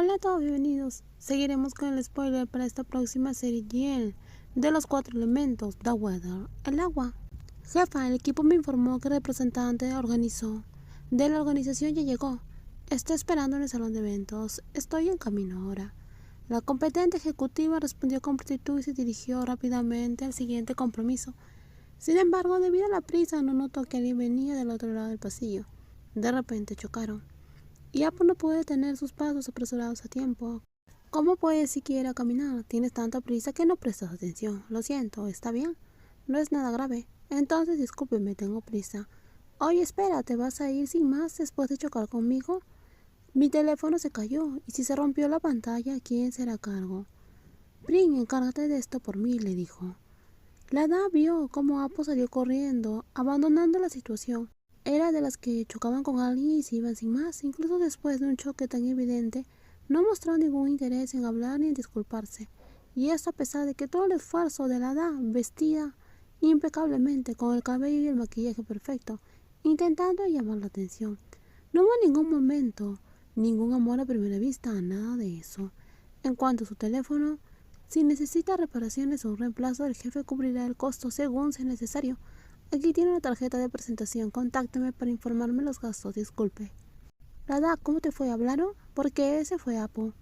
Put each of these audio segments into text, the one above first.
Hola a todos, bienvenidos. Seguiremos con el spoiler para esta próxima serie Giel, de los 4 elementos, The Weather, el agua. Jefa, el equipo me informó que el representante de la organización ya llegó. Estoy esperando en el salón de eventos. Estoy en camino ahora. La competente ejecutiva respondió con prontitud y se dirigió rápidamente al siguiente compromiso. Sin embargo, debido a la prisa, no notó que alguien venía del otro lado del pasillo. De repente chocaron. Y Apo no puede detener sus pasos apresurados a tiempo. ¿Cómo puedes siquiera caminar? Tienes tanta prisa que no prestas atención. Lo siento, ¿está bien? No es nada grave. Entonces discúlpeme, tengo prisa. Oye, espera, ¿te vas a ir sin más después de chocar conmigo? Mi teléfono se cayó, y si se rompió la pantalla, ¿quién será a cargo? Brin, encárgate de esto por mí, le dijo. La hada vio cómo Apo salió corriendo, abandonando la situación. Era de las que chocaban con alguien y se iban sin más. Incluso después de un choque tan evidente, no mostró ningún interés en hablar ni en disculparse. Y esto a pesar de que todo el esfuerzo de la hada, vestida impecablemente, con el cabello y el maquillaje perfecto, intentando llamar la atención. No hubo ningún momento, ningún amor a primera vista, nada de eso. En cuanto a su teléfono, si necesita reparaciones o un reemplazo, el jefe cubrirá el costo según sea necesario. Aquí tiene una tarjeta de presentación. Contácteme para informarme los gastos. Disculpe. Rada, ¿cómo te fue? ¿Hablaron? Porque ese fue Apo.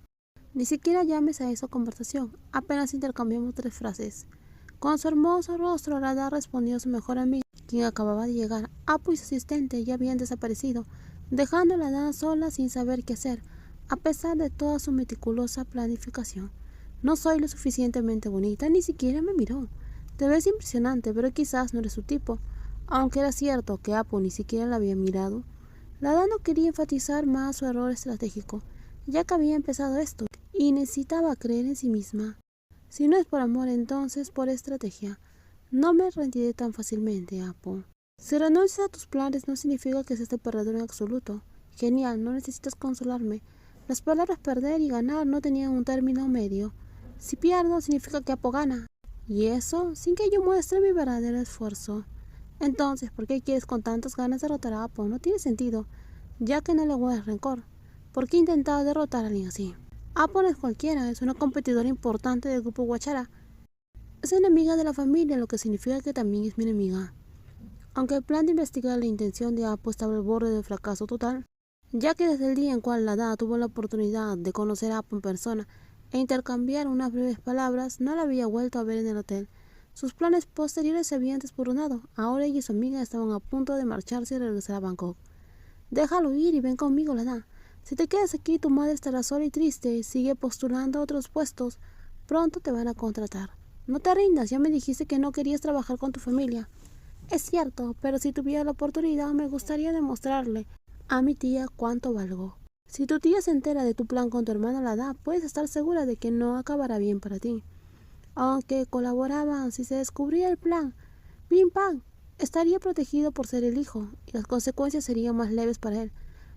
Ni siquiera llames a esa conversación. Apenas intercambiamos 3 frases. Con su hermoso rostro, Rada respondió a su mejor amiga, quien acababa de llegar. Apo y su asistente ya habían desaparecido, dejando a la Rada sola sin saber qué hacer, a pesar de toda su meticulosa planificación. No soy lo suficientemente bonita, ni siquiera me miró. Te ves impresionante, pero quizás no eres su tipo. Aunque era cierto que Apo ni siquiera la había mirado, la Hada no quería enfatizar más su error estratégico, ya que había empezado esto, y necesitaba creer en sí misma. Si no es por amor, entonces por estrategia. No me rendiré tan fácilmente, Apo. Si renuncias a tus planes no significa que seas perdedor en absoluto. Genial, no necesitas consolarme. Las palabras perder y ganar no tenían un término medio. Si pierdo, significa que Apo gana. Y eso sin que yo muestre mi verdadero esfuerzo. Entonces, ¿por qué quieres con tantas ganas derrotar a Apo? No tiene sentido, ya que no le guardas rencor. ¿Por qué intentar derrotar a alguien así? Apo no es cualquiera, es una competidora importante del grupo Guachara. Es enemiga de la familia, lo que significa que también es mi enemiga. Aunque el plan de investigar la intención de Apo estaba al borde del fracaso total, ya que desde el día en cual la Hada tuvo la oportunidad de conocer a Apo en persona e intercambiar unas breves palabras, no la había vuelto a ver en el hotel. Sus planes posteriores se habían desmoronado. Ahora ella y su amiga estaban a punto de marcharse y regresar a Bangkok. Déjalo ir y ven conmigo, Lana. Si te quedas aquí, tu madre estará sola y triste. Sigue postulando a otros puestos. Pronto te van a contratar. No te rindas, ya me dijiste que no querías trabajar con tu familia. Es cierto, pero si tuviera la oportunidad me gustaría demostrarle a mi tía cuánto valgo. Si tu tía se entera de tu plan con tu hermana Lada, puedes estar segura de que no acabará bien para ti. Aunque colaboraban, si se descubría el plan, Pim Pam estaría protegido por ser el hijo, y las consecuencias serían más leves para él.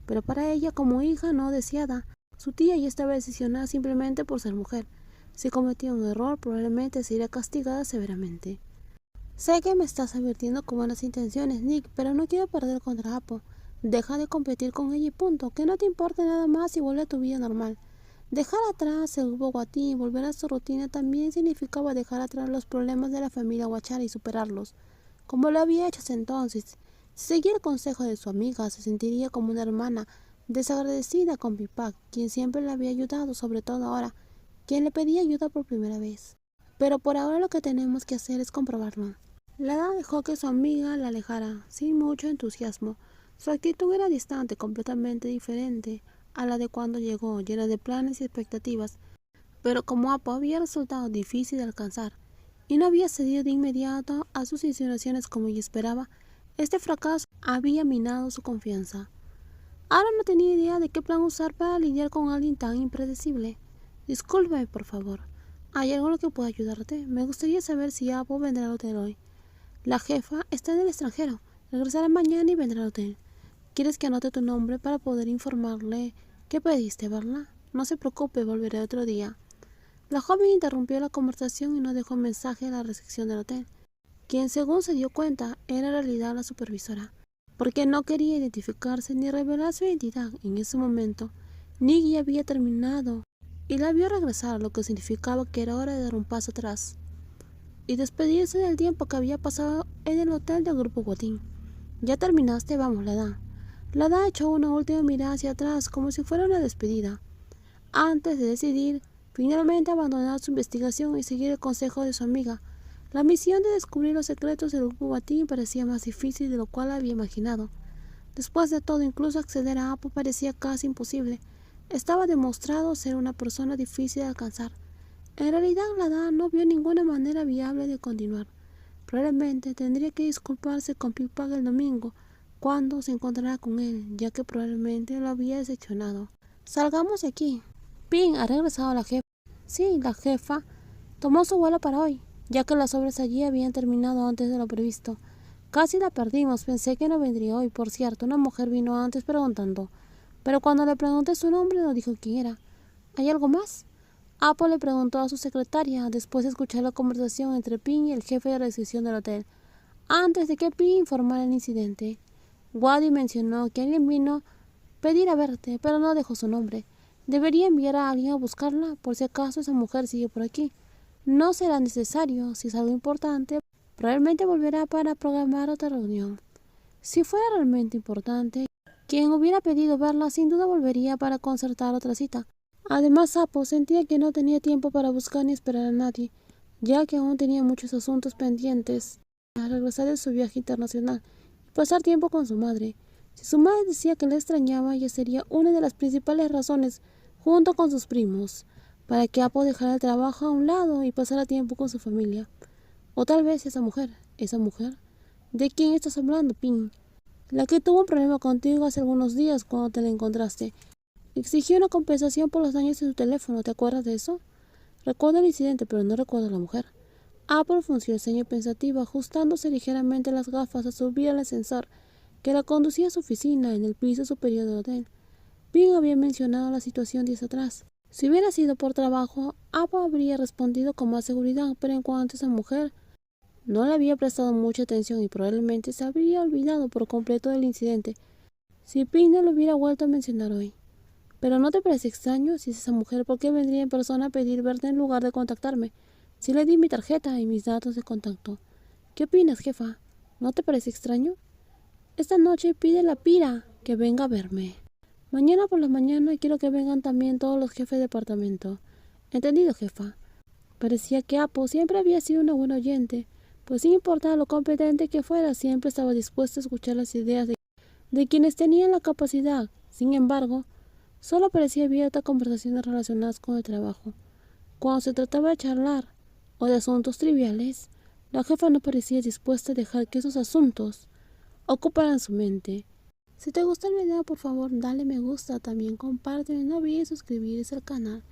Pero para ella, como hija no deseada, su tía ya estaba decepcionada simplemente por ser mujer. Si cometió un error, probablemente sería castigada severamente. Sé que me estás advirtiendo con buenas intenciones, Nick, pero no quiero perder contra Apo. Deja de competir con ella y punto. Que no te importe nada más y vuelve a tu vida normal. Dejar atrás el grupo Guatí y volver a su rutina también significaba dejar atrás los problemas de la familia Guachara y superarlos, como lo había hecho hasta entonces. Si seguía el consejo de su amiga, se sentiría como una hermana desagradecida con Pipak, quien siempre le había ayudado, sobre todo ahora, quien le pedía ayuda por primera vez. Pero por ahora lo que tenemos que hacer es comprobarlo. Lada dejó que su amiga la alejara, sin mucho entusiasmo. Su actitud era distante, completamente diferente a la de cuando llegó, llena de planes y expectativas, pero como Apo había resultado difícil de alcanzar y no había cedido de inmediato a sus insinuaciones como ella esperaba, este fracaso había minado su confianza. Ahora no tenía idea de qué plan usar para lidiar con alguien tan impredecible. Discúlpeme, por favor. ¿Hay algo en lo que pueda ayudarte? Me gustaría saber si Apo vendrá al hotel hoy. La jefa está en el extranjero. Regresará mañana y vendrá al hotel. ¿Quieres que anote tu nombre para poder informarle que pediste verla? No se preocupe, volveré otro día. La joven interrumpió la conversación y no dejó mensaje a la recepción del hotel, quien según se dio cuenta era en realidad la supervisora, porque no quería identificarse ni revelar su identidad en ese momento. Nicky había terminado y la vio regresar, lo que significaba que era hora de dar un paso atrás y despedirse del tiempo que había pasado en el hotel del grupo Guatín. Ya terminaste, vamos, La Da echó una última mirada hacia atrás como si fuera una despedida, antes de decidir finalmente abandonar su investigación y seguir el consejo de su amiga. La misión de descubrir los secretos del grupo Guatín parecía más difícil de lo cual había imaginado. Después de todo, incluso acceder a Apo parecía casi imposible. Estaba demostrado ser una persona difícil de alcanzar. En realidad, la Da no vio ninguna manera viable de continuar. Probablemente tendría que disculparse con Pig-Pag el domingo, cuando se encontrara con él, ya que probablemente lo había decepcionado. Salgamos de aquí. Ping, ¿ha regresado la jefa? Sí, la jefa tomó su vuelo para hoy, ya que las obras allí habían terminado antes de lo previsto. Casi la perdimos, pensé que no vendría hoy. Por cierto, una mujer vino antes preguntando, pero cuando le pregunté su nombre no dijo quién era. ¿Hay algo más? Apo le preguntó a su secretaria, después de escuchar la conversación entre Ping y el jefe de recepción del hotel, antes de que Ping informara el incidente. Wadi mencionó que alguien vino a pedir a verte, pero no dejó su nombre. Debería enviar a alguien a buscarla, por si acaso esa mujer sigue por aquí. No será necesario, si es algo importante, probablemente volverá para programar otra reunión. Si fuera realmente importante, quien hubiera pedido verla sin duda volvería para concertar otra cita. Además, Apo sentía que no tenía tiempo para buscar ni esperar a nadie, ya que aún tenía muchos asuntos pendientes al regresar de su viaje internacional y pasar tiempo con su madre. Si su madre decía que le extrañaba, ella sería una de las principales razones, junto con sus primos, para que Apo dejara el trabajo a un lado y pasara tiempo con su familia. O tal vez esa mujer. ¿De quién estás hablando, Ping? La que tuvo un problema contigo hace algunos días cuando te la encontraste. Exigió una compensación por los daños de su teléfono, ¿te acuerdas de eso? Recuerdo el incidente, pero no recuerdo a la mujer. Apple frunció el ceño pensativa, ajustándose ligeramente las gafas a subir al ascensor que la conducía a su oficina en el piso superior del hotel. Ping había mencionado la situación días atrás. Si hubiera sido por trabajo, Apple habría respondido con más seguridad, pero en cuanto a esa mujer, no le había prestado mucha atención y probablemente se habría olvidado por completo del incidente si Ping no lo hubiera vuelto a mencionar hoy. Pero ¿no te parece extraño? Si es esa mujer, ¿por qué vendría en persona a pedir verte en lugar de contactarme? Si le di mi tarjeta y mis datos de contacto. ¿Qué opinas, jefa? ¿No te parece extraño? Esta noche pide la Pira que venga a verme. Mañana por la mañana quiero que vengan también todos los jefes de departamento. ¿Entendido, jefa? Parecía que Apo siempre había sido una buena oyente, pues sin importar lo competente que fuera, siempre estaba dispuesta a escuchar las ideas de quienes tenían la capacidad. Sin embargo, solo parecía abierta a conversaciones relacionadas con el trabajo. Cuando se trataba de charlar o de asuntos triviales, la jefa no parecía dispuesta a dejar que esos asuntos ocuparan su mente. Si te gustó el video, por favor dale me gusta, también compártelo y no olvides suscribirse al canal.